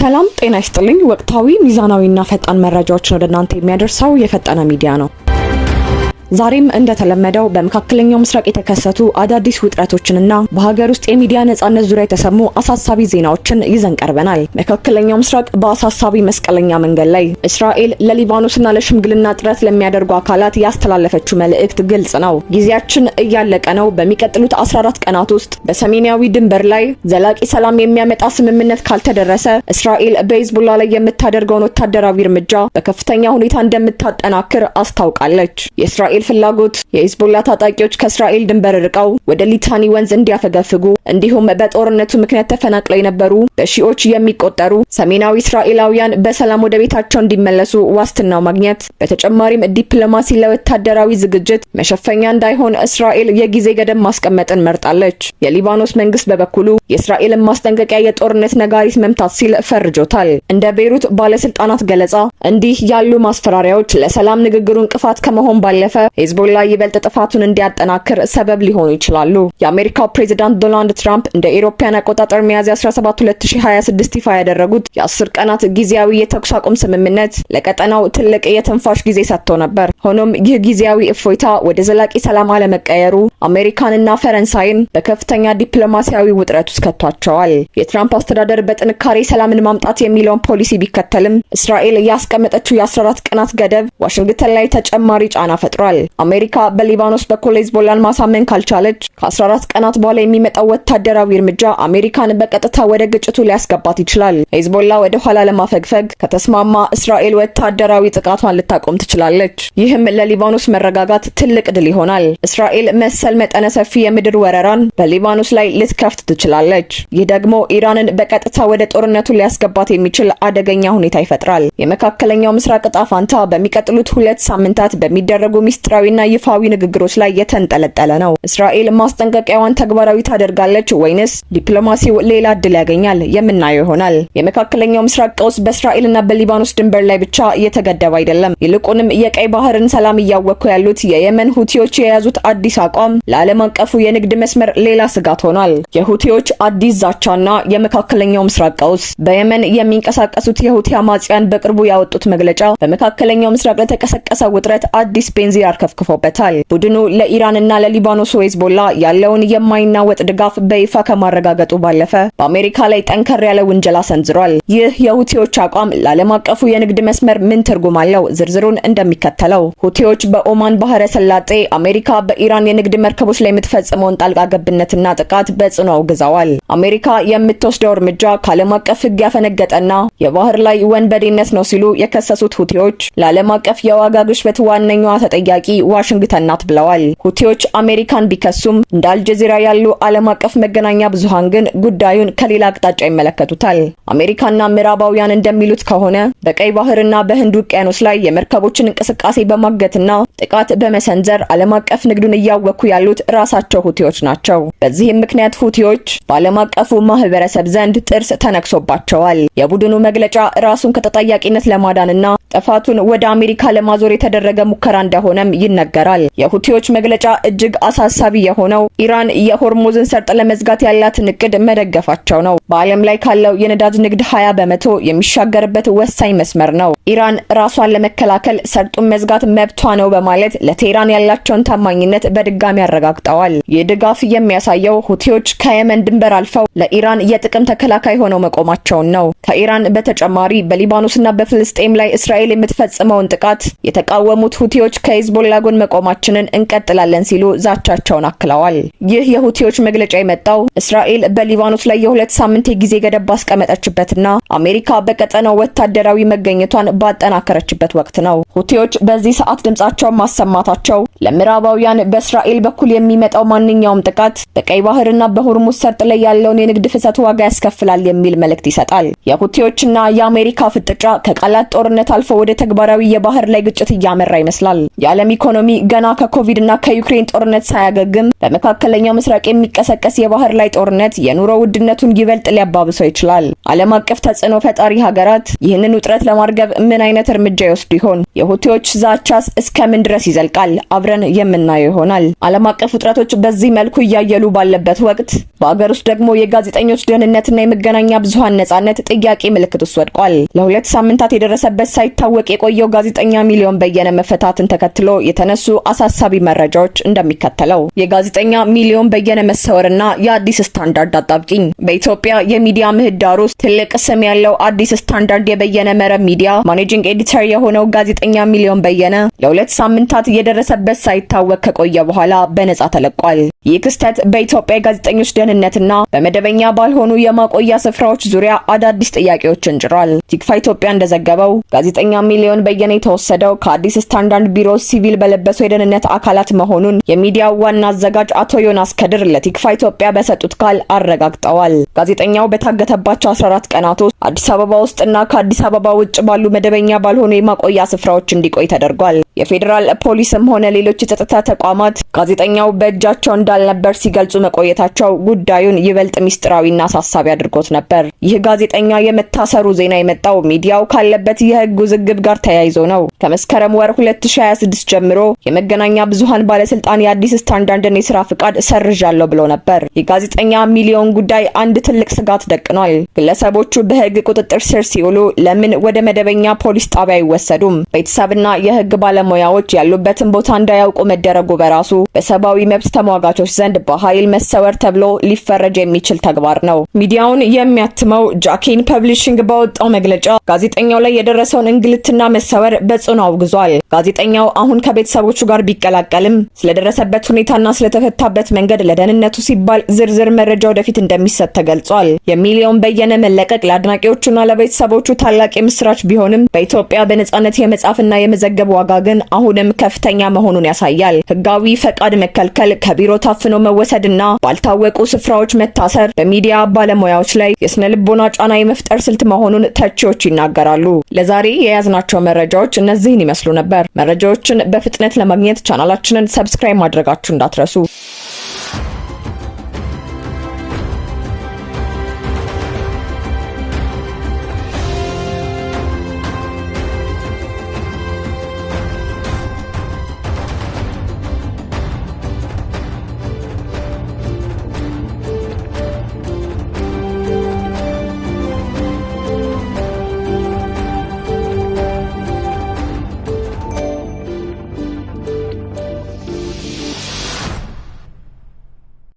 ሰላም ጤና ይስጥልኝ። ወቅታዊ ሚዛናዊና ፈጣን መረጃዎችን ወደ እናንተ የሚያደርሰው የፈጠነ ሚዲያ ነው። ዛሬም እንደተለመደው በመካከለኛው ምስራቅ የተከሰቱ አዳዲስ ውጥረቶችንና በሀገር ውስጥ የሚዲያ ነጻነት ዙሪያ የተሰሙ አሳሳቢ ዜናዎችን ይዘን ቀርበናል። መካከለኛው ምስራቅ በአሳሳቢ መስቀለኛ መንገድ ላይ እስራኤል ለሊባኖስና ለሽምግልና ጥረት ለሚያደርጉ አካላት ያስተላለፈችው መልእክት ግልጽ ነው። ጊዜያችን እያለቀ ነው። በሚቀጥሉት 14 ቀናት ውስጥ በሰሜናዊ ድንበር ላይ ዘላቂ ሰላም የሚያመጣ ስምምነት ካልተደረሰ እስራኤል በሂዝቦላ ላይ የምታደርገውን ወታደራዊ እርምጃ በከፍተኛ ሁኔታ እንደምታጠናክር አስታውቃለች። የእስራኤል ፍላጎት የሂዝቦላ ታጣቂዎች ከእስራኤል ድንበር ርቀው ወደ ሊታኒ ወንዝ እንዲያፈገፍጉ እንዲሁም በጦርነቱ ምክንያት ተፈናቅለው የነበሩ በሺዎች የሚቆጠሩ ሰሜናዊ እስራኤላውያን በሰላም ወደ ቤታቸው እንዲመለሱ ዋስትናው ማግኘት፣ በተጨማሪም ዲፕሎማሲ ለወታደራዊ ዝግጅት መሸፈኛ እንዳይሆን እስራኤል የጊዜ ገደብ ማስቀመጥን መርጣለች። የሊባኖስ መንግስት በበኩሉ የእስራኤልን ማስጠንቀቂያ የጦርነት ነጋሪት መምታት ሲል ፈርጆታል። እንደ ቤይሩት ባለስልጣናት ገለጻ እንዲህ ያሉ ማስፈራሪያዎች ለሰላም ንግግሩ እንቅፋት ከመሆን ባለፈ ሂዝቦላ ይበልጥ ጥፋቱን እንዲያጠናክር ሰበብ ሊሆኑ ይችላሉ። የአሜሪካው ፕሬዝዳንት ዶናልድ ትራምፕ እንደ አውሮፓውያን አቆጣጠር ሚያዝያ 17 2026 ይፋ ያደረጉት የ10 ቀናት ጊዜያዊ የተኩስ አቁም ስምምነት ለቀጠናው ትልቅ የትንፋሽ ጊዜ ሰጥቶ ነበር። ሆኖም ይህ ጊዜያዊ እፎይታ ወደ ዘላቂ ሰላም አለመቀየሩ አሜሪካንና ፈረንሳይን በከፍተኛ ዲፕሎማሲያዊ ውጥረት ውስጥ ከቷቸዋል። የትራምፕ አስተዳደር በጥንካሬ ሰላምን ማምጣት የሚለውን ፖሊሲ ቢከተልም እስራኤል ያስቀመጠችው የ14 ቀናት ገደብ ዋሽንግተን ላይ ተጨማሪ ጫና ፈጥሯል። አሜሪካ በሊባኖስ በኩል ሂዝቦላን ማሳመን ካልቻለች ከ14 ቀናት በኋላ የሚመጣው ወታደራዊ እርምጃ አሜሪካን በቀጥታ ወደ ግጭቱ ሊያስገባት ይችላል። ሂዝቦላ ወደ ኋላ ለማፈግፈግ ከተስማማ እስራኤል ወታደራዊ ጥቃቷን ልታቆም ትችላለች። ይህም ለሊባኖስ መረጋጋት ትልቅ ድል ይሆናል። እስራኤል መሰል መጠነ ሰፊ የምድር ወረራን በሊባኖስ ላይ ልትከፍት ትችላለች። ይህ ደግሞ ኢራንን በቀጥታ ወደ ጦርነቱ ሊያስገባት የሚችል አደገኛ ሁኔታ ይፈጥራል። የመካከለኛው ምስራቅ ዕጣ ፈንታ በሚቀጥሉት 2 ሳምንታት በሚደረጉ ሚስጥራዊና ይፋዊ ንግግሮች ላይ የተንጠለጠለ ነው። እስራኤል ማስጠንቀቂያዋን ተግባራዊ ታደርጋለች ወይንስ ዲፕሎማሲው ሌላ እድል ያገኛል? የምናየው ይሆናል። የመካከለኛው ምስራቅ ቀውስ በእስራኤልና በሊባኖስ ድንበር ላይ ብቻ እየተገደበ አይደለም። ይልቁንም የቀይ ባህርን ሰላም እያወኩ ያሉት የየመን ሁቲዎች የያዙት አዲስ አቋም ለዓለም አቀፉ የንግድ መስመር ሌላ ስጋት ሆኗል። የሁቲዎች አዲስ ዛቻና የመካከለኛው ምስራቅ ቀውስ በየመን የሚንቀሳቀሱት የሁቲ አማጽያን በቅርቡ ያወጡት መግለጫ በመካከለኛው ምስራቅ ለተቀሰቀሰ ውጥረት አዲስ ቤንዚን አርከፍክፎበታል። ቡድኑ ለኢራንና ለሊባኖስ ሂዝቦላ ያለውን የማይናወጥ ድጋፍ በይፋ ከማረጋገጡ ባለፈ በአሜሪካ ላይ ጠንከር ያለ ውንጀላ ሰንዝሯል። ይህ የሁቲዎች አቋም ለዓለም አቀፉ የንግድ መስመር ምን ትርጉም አለው? ዝርዝሩን እንደሚከተለው። ሁቲዎች በኦማን ባህረ ሰላጤ አሜሪካ በኢራን የንግድ መርከቦች ላይ የምትፈጽመውን ጣልቃ ገብነትና ጥቃት በጽኑ አውግዘዋል። አሜሪካ የምትወስደው እርምጃ ከዓለም አቀፍ ሕግ ያፈነገጠና የባህር ላይ ወንበዴነት ነው ሲሉ የከሰሱት ሁቲዎች ለዓለም አቀፍ የዋጋ ግሽበት ዋነኛዋ ተጠያቂ ዋሽንግተን ናት ብለዋል። ሁቲዎች አሜሪካን ቢከሱም እንደ አልጀዚራ ያሉ ዓለም አቀፍ መገናኛ ብዙሃን ግን ጉዳዩን ከሌላ አቅጣጫ ይመለከቱታል። አሜሪካና ምዕራባውያን እንደሚሉት ከሆነ በቀይ ባህርና በህንድ ውቅያኖስ ላይ የመርከቦችን እንቅስቃሴ በማገትና ጥቃት በመሰንዘር ዓለም አቀፍ ንግዱን እያወኩ ያሉት ራሳቸው ሁቲዎች ናቸው። በዚህም ምክንያት ሁቲዎች በዓለም አቀፉ ማህበረሰብ ዘንድ ጥርስ ተነክሶባቸዋል። የቡድኑ መግለጫ ራሱን ከተጠያቂነት ለማዳንና ጥፋቱን ወደ አሜሪካ ለማዞር የተደረገ ሙከራ እንደሆነም ይነገራል። የሁቲዎች መግለጫ እጅግ አሳሳቢ የሆነው ኢራን የሆርሙዝን ሰርጥ ለመዝጋት ያላትን እቅድ መደገፋቸው ነው። በዓለም ላይ ካለው የነዳጅ ንግድ 20 በመቶ የሚሻገርበት ወሳኝ መስመር ነው። ኢራን ራሷን ለመከላከል ሰርጡን መዝጋት መብቷ ነው በማለት ለቴህራን ያላቸውን ታማኝነት በድጋሚ አረጋግጠዋል። ይህ ድጋፍ የሚያሳየው ሁቲዎች ከየመን ድንበር አልፈው ለኢራን የጥቅም ተከላካይ ሆነው መቆማቸውን ነው። ከኢራን በተጨማሪ በሊባኖስና በፍልስጤም ላይ እስራኤል የምትፈጽመውን ጥቃት የተቃወሙት ሁቲዎች ከሂዝቦላ ጎን መቆማችንን እንቀጥላለን ሲሉ ዛቻቸውን አክለዋል። ይህ የሁቲዎች መግለጫ የመጣው እስራኤል በሊባኖስ ላይ የ2 ሳምንት የጊዜ ገደብ ባስቀመጠችበትና አሜሪካ በቀጠናው ወታደራዊ መገኘቷን ባጠናከረችበት ወቅት ነው። ሁቲዎች በዚህ ሰዓት ድምጻቸውን ማሰማታቸው ለምዕራባውያን በእስራኤል በኩል የሚመጣው ማንኛውም ጥቃት በቀይ ባህርና በሆርሙዝ ሰርጥ ላይ ያለውን የንግድ ፍሰት ዋጋ ያስከፍላል የሚል መልእክት ይሰጣል። የሁቲዎችና የአሜሪካ ፍጥጫ ከቃላት ጦርነት አልፎ ወደ ተግባራዊ የባህር ላይ ግጭት እያመራ ይመስላል። የዓለም የዓለም ኢኮኖሚ ገና ከኮቪድና ከዩክሬን ጦርነት ሳያገግም በመካከለኛው ምስራቅ የሚቀሰቀስ የባህር ላይ ጦርነት የኑሮ ውድነቱን ይበልጥ ሊያባብሰው ይችላል። ዓለም አቀፍ ተጽዕኖ ፈጣሪ ሀገራት ይህንን ውጥረት ለማርገብ ምን አይነት እርምጃ ይወስዱ ይሆን? የሁቲዎች ዛቻስ እስከምን ድረስ ይዘልቃል? አብረን የምናየው ይሆናል። ዓለም አቀፍ ውጥረቶች በዚህ መልኩ እያየሉ ባለበት ወቅት በአገር ውስጥ ደግሞ የጋዜጠኞች ደህንነትና የመገናኛ ብዙሃን ነጻነት ጥያቄ ምልክት ውስጥ ወድቋል። ለሁለት ሳምንታት የደረሰበት ሳይታወቅ የቆየው ጋዜጠኛ ሚሊዮን በየነ መፈታትን ተከትሎ የተነሱ አሳሳቢ መረጃዎች እንደሚከተለው። የጋዜጠኛ ሚሊዮን በየነ መሰወርና የአዲስ ስታንዳርድ አጣብቂኝ። በኢትዮጵያ የሚዲያ ምህዳር ውስጥ ትልቅ ስም ያለው አዲስ ስታንዳርድ የበየነ መረብ ሚዲያ ማኔጂንግ ኤዲተር የሆነው ጋዜጠኛ ሚሊዮን በየነ ለሁለት ሳምንታት የደረሰበት ሳይታወቅ ከቆየ በኋላ በነጻ ተለቋል። ይህ ክስተት በኢትዮጵያ የጋዜጠኞች ደህንነትና በመደበኛ ባልሆኑ የማቆያ ስፍራዎች ዙሪያ አዳዲስ ጥያቄዎችን ጭሯል። ቲክፋ ኢትዮጵያ እንደዘገበው ጋዜጠኛ ሚሊዮን በየነ የተወሰደው ከአዲስ ስታንዳርድ ቢሮ ሲቪል በለበሱ የደህንነት አካላት መሆኑን የሚዲያው ዋና አዘጋጅ አቶ ዮናስ ከድር ለቲክፋ ኢትዮጵያ በሰጡት ቃል አረጋግጠዋል። ጋዜጠኛው በታገተባቸው 14 ቀናት ውስጥ አዲስ አበባ ውስጥና ከአዲስ አበባ ውጭ ባሉ መደበኛ ባልሆኑ የማቆያ ስፍራዎች እንዲቆይ ተደርጓል። የፌዴራል ፖሊስም ሆነ ሌሎች የጸጥታ ተቋማት ጋዜጠኛው በእጃቸው እንዳልነበር ሲገልጹ መቆየታቸው ጉዳዩን ይበልጥ ሚስጥራዊና አሳሳቢ አድርጎት ነበር። ይህ ጋዜጠኛ የመታሰሩ ዜና የመጣው ሚዲያው ካለበት የሕግ ውዝግብ ጋር ተያይዞ ነው። ከመስከረም ወር 2026 ጀምሮ የመገናኛ ብዙሃን ባለስልጣን የአዲስ ስታንዳርድን የስራ ፍቃድ ሰርዣለሁ ብሎ ነበር። የጋዜጠኛ ሚሊዮን ጉዳይ አንድ ትልቅ ስጋት ደቅኗል። ግለሰቦቹ በሕግ ቁጥጥር ስር ሲውሉ ለምን ወደ መደበኛ ፖሊስ ጣቢያ አይወሰዱም? ቤተሰብና የሕግ ባለሙያዎች ያሉበትን ቦታ እንዳያውቁ መደረጉ በራሱ በሰብአዊ መብት ተሟጋቾች ዘንድ በኃይል መሰወር ተብሎ ሊፈረጅ የሚችል ተግባር ነው። ሚዲያውን የሚያትመው ጃኪን ፐብሊሽንግ ባወጣው መግለጫ ጋዜጠኛው ላይ የደረሰውን እንግልትና መሰወር በጽኑ አውግዟል። ጋዜጠኛው አሁን ከቤተሰቦቹ ጋር ቢቀላቀልም ስለደረሰበት ሁኔታና ስለተፈታበት መንገድ ለደህንነቱ ሲባል ዝርዝር መረጃ ወደፊት እንደሚሰጥ ተገልጿል። የሚሊዮን በየነ መለቀቅ ለአድናቂዎቹና ለቤተሰቦቹ ታላቅ የምስራች ቢሆንም በኢትዮጵያ በነጻነት የመጻፍና የመዘገብ ዋጋ ግን አሁንም ከፍተኛ መሆኑን ያሳያል። ህጋዊ ፈቃድ መከልከል፣ ከቢሮ ታፍኖ መወሰድና ባልታወቁ ስፍራዎች መታሰር በሚዲያ ባለሙያዎች ላይ የስነ ልቦና ጫና የመፍጠር ስልት መሆኑን ተቺዎች ይናገራሉ። ለዛሬ የያዝናቸው መረጃዎች እነዚህን ይመስሉ ነበር። መረጃዎችን በፍጥነት ለማግኘት ቻናላችንን ሰብስክራይብ ማድረጋችሁ እንዳትረሱ።